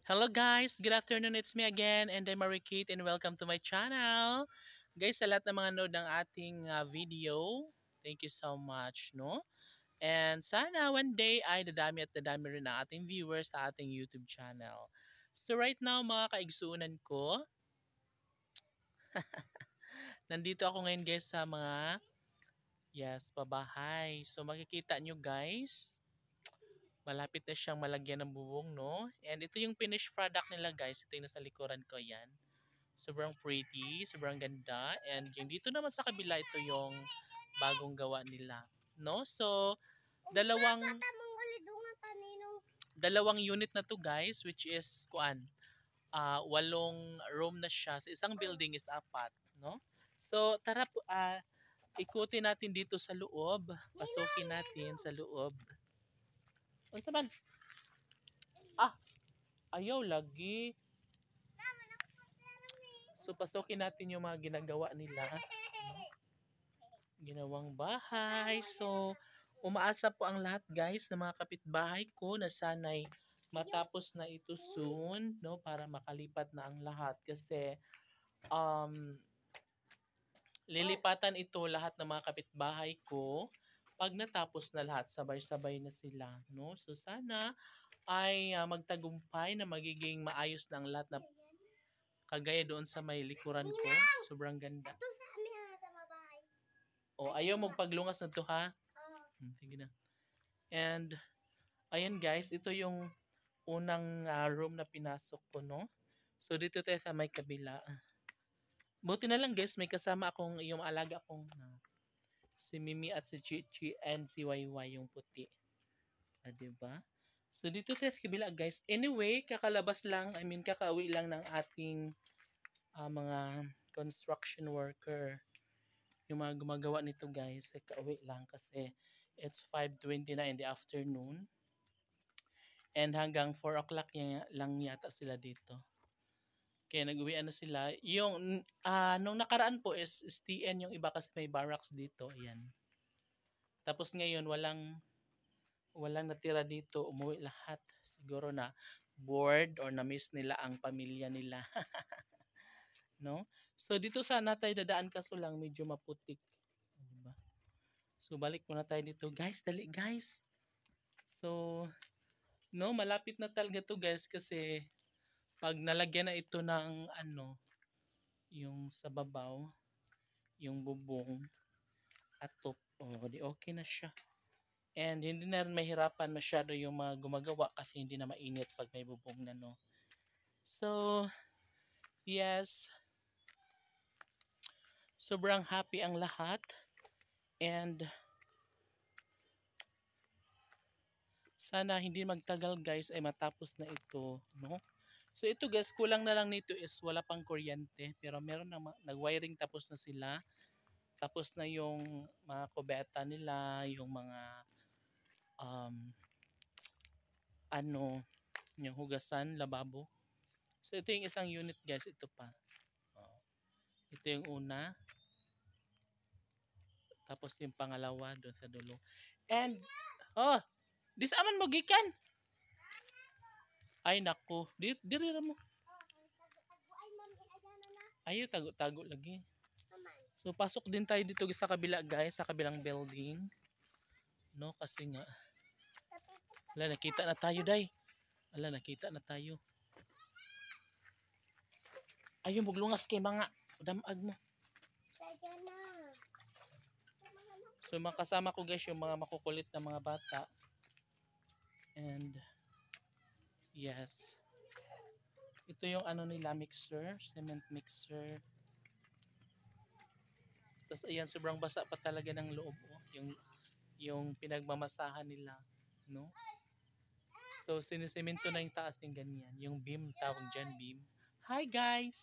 Hello guys, good afternoon. It's me again and I'm Marikit and welcome to my channel. Guys, sa lahat ng mga nanood ng ating video, thank you so much, no? And sana one day ay dadami at dadami rin ang ating viewers sa ating YouTube channel. So right now mga kaigsuunan ko, nandito ako ngayon guys sa mga pabahay. So makikita nyo guys, malapit na siyang malagyan ng bubong, no? And ito yung finished product nila guys. Ito yung nasa likuran ko, yan. Sobrang pretty, sobrang ganda. And yung dito naman sa kabila, ito yung bagong gawa nila. No? So, dalawang dalawang unit na to guys, which is walong room na siya. Sa isang building is apat, no? So, tara po, ikutin natin dito sa loob. Pasukin natin sa loob. O, saban? Ah, ayaw lagi. So, pasukin natin yung mga ginagawa nila. No? Ginawang bahay. So, umaasa po ang lahat guys ng mga kapitbahay ko na sana'y matapos na ito soon, no, para makalipat na ang lahat kasi um lilipatan ito lahat ng mga kapitbahay ko pag natapos na lahat, sabay-sabay na sila, no? So sana ay magtagumpay na magiging maayos na ang lahat na kagaya doon sa may likuran ko. Sobrang ganda. O, ayaw mong paglungas na to ha? Sige na. And, ayan guys, ito yung unang room na pinasok ko, no? So, dito tayo sa may kabila. Buti na lang guys, may kasama akong yung alaga kong si Mimi at si Chichi and si Wayway yung puti. Diba? So, dito tayo sa kabila guys. Anyway, kakalabas lang, kakauwi lang ng ating mga construction worker. Yung mga gumagawa nito guys, kauwi lang kasi it's 5:20 na in the afternoon. And hanggang 4 o'clock lang yata sila dito. Kaya nag-uwian na sila. Yung nung nakaraan po is STN yung iba kasi may barracks dito. Ayan. Tapos ngayon walang natira dito. Umuwi lahat. Siguro na bored or na-miss nila ang pamilya nila. No? So dito sana tayo dadaan kaso lang medyo maputik. Diba? So balik muna tayo dito. Guys, dali guys. So no, malapit na talaga to guys kasi pag nalagyan na ito ng yung sa babaw, yung bubong at top, di okay na siya. And hindi na rin mahirapan masyado yung mga gumagawa kasi hindi na mainit pag may bubong na, no. So, yes. Sobrang happy ang lahat. And sana hindi magtagal guys ay matapos na ito, no. So ito guys, kulang na lang nito is wala pang kuryente pero meron na nag-wiring, tapos na sila. Tapos na yung mga kubeta nila, yung mga um, yung hugasan, lababo. So ito yung isang unit guys, ito pa. Oh. Ito yung una. Tapos yung pangalawa doon sa dulo. And, this aman mo gikan. Ay nako, diri mo. Ayo tago-tago lagi. So pasok din tayo dito sa kabila guys, sa kabilang building. No, kasi nga ala nakita na tayo day. Ala nakita na tayo. Ayaw maglungas kay mga damag mo. So makasama ko guys yung mga makukulit na mga bata. And yes. Ito yung nila mixer, cement mixer. Tapos ayan, sobrang basa pa talaga ng loob, yung pinagmamasahan nila, no? So sinisemento na yung taas ng ganyan, yung beam tawag diyan, beam. Hi guys.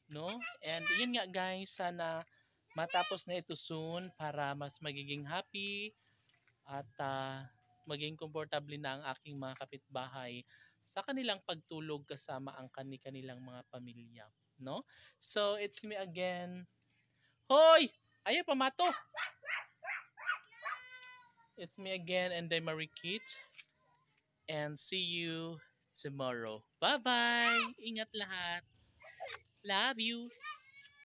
No? And yun nga guys, sana matapos na ito soon para mas magiging happy at maging komportable na ang aking mga kapitbahay sa kanilang pagtulog kasama ang kanilang mga pamilya, no? So it's me again. Hoy! Ayaw pamato. It's me again and I'm Marikit. And see you tomorrow. Bye-bye! Ingat lahat! Love you!